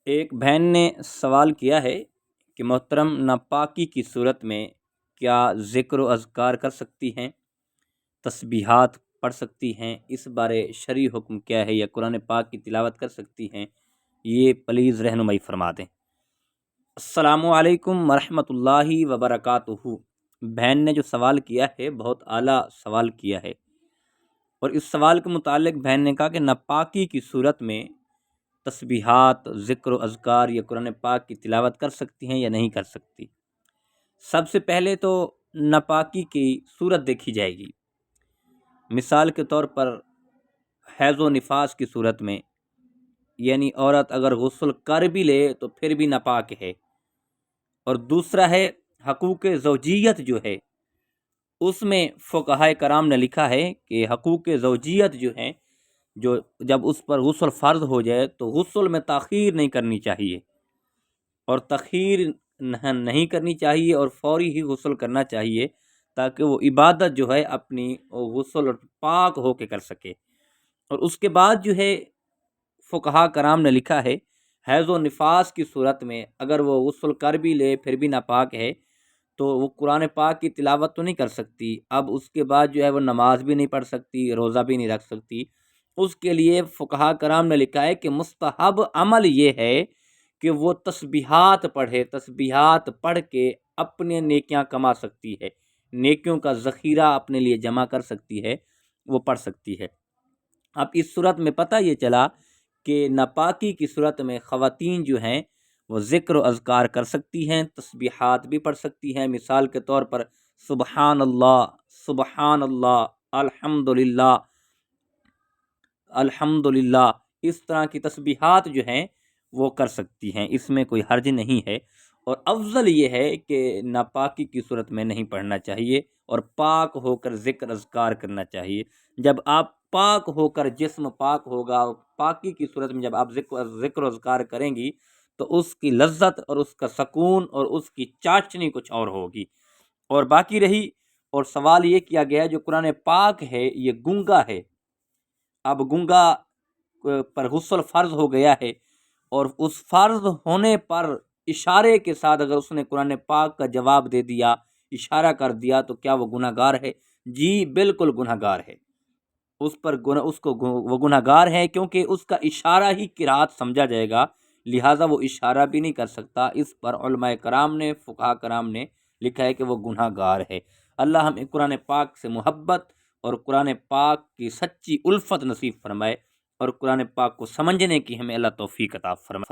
ایک بہن نے سوال کیا ہے کہ محترم ناپاکی کی صورت میں کیا ذکر و اذکار کر سکتی ہیں، تسبیحات پڑھ سکتی ہیں، اس بارے شرعی حکم کیا ہے، یا قرآن پاک کی تلاوت کر سکتی ہیں؟ یہ پلیز رہنمائی فرما دیں۔ السلام علیکم ورحمۃ اللہ وبرکاتہ۔ بہن نے جو سوال کیا ہے بہت اعلیٰ سوال کیا ہے، اور اس سوال کے متعلق بہن نے کہا کہ ناپاکی کی صورت میں تسبیحات، ذکر و اذکار یا قرآن پاک کی تلاوت کر سکتی ہیں یا نہیں کر سکتی۔ سب سے پہلے تو ناپاکی کی صورت دیکھی جائے گی۔ مثال کے طور پر حیض و نفاس کی صورت میں، یعنی عورت اگر غسل کر بھی لے تو پھر بھی ناپاک ہے۔ اور دوسرا ہے حقوق زوجیت جو ہے، اس میں فقہائے کرام نے لکھا ہے کہ حقوق زوجیت جو ہیں، جو جب اس پر غسل فرض ہو جائے تو غسل میں تاخیر نہیں کرنی چاہیے، اور تاخیر نہیں کرنی چاہیے اور فوری ہی غسل کرنا چاہیے، تاکہ وہ عبادت جو ہے اپنی غسل اور پاک ہو کے کر سکے۔ اور اس کے بعد جو ہے فقہا کرام نے لکھا ہے حیض و نفاس کی صورت میں اگر وہ غسل کر بھی لے پھر بھی ناپاک ہے تو وہ قرآن پاک کی تلاوت تو نہیں کر سکتی، اب اس کے بعد جو ہے وہ نماز بھی نہیں پڑھ سکتی، روزہ بھی نہیں رکھ سکتی۔ اس کے لیے فقہا کرام نے لکھا ہے کہ مستحب عمل یہ ہے کہ وہ تسبیحات پڑھے، تسبیحات پڑھ کے اپنے نیکیاں کما سکتی ہے، نیکیوں کا ذخیرہ اپنے لیے جمع کر سکتی ہے، وہ پڑھ سکتی ہے۔ اب اس صورت میں پتہ یہ چلا کہ ناپاکی کی صورت میں خواتین جو ہیں وہ ذکر و اذکار کر سکتی ہیں، تسبیحات بھی پڑھ سکتی ہیں۔ مثال کے طور پر سبحان اللہ، سبحان اللہ، الحمدللہ، الحمدللہ، اس طرح کی تسبیحات جو ہیں وہ کر سکتی ہیں، اس میں کوئی حرج نہیں ہے۔ اور افضل یہ ہے کہ ناپاکی کی صورت میں نہیں پڑھنا چاہیے اور پاک ہو کر ذکر اذکار کرنا چاہیے۔ جب آپ پاک ہو کر، جسم پاک ہوگا، پاکی کی صورت میں جب آپ ذکر و اذکار کریں گی تو اس کی لذت اور اس کا سکون اور اس کی چاشنی کچھ اور ہوگی۔ اور باقی رہی، اور سوال یہ کیا گیا ہے جو قرآن پاک ہے یہ گنگا ہے، اب گنگا پر غسل فرض ہو گیا ہے، اور اس فرض ہونے پر اشارے کے ساتھ اگر اس نے قرآن پاک کا جواب دے دیا، اشارہ کر دیا، تو کیا وہ گناہ گار ہے؟ جی بالکل گناہ گار ہے، وہ گناہ گار ہے، کیونکہ اس کا اشارہ ہی قرات سمجھا جائے گا، لہٰذا وہ اشارہ بھی نہیں کر سکتا۔ اس پر علماء کرام نے، فقہا کرام نے لکھا ہے کہ وہ گناہ گار ہے۔ اللہ ہمیں قرآن پاک سے محبت اور قرآن پاک کی سچی الفت نصیب فرمائے، اور قرآن پاک کو سمجھنے کی ہمیں اللہ توفیق عطا فرمائے۔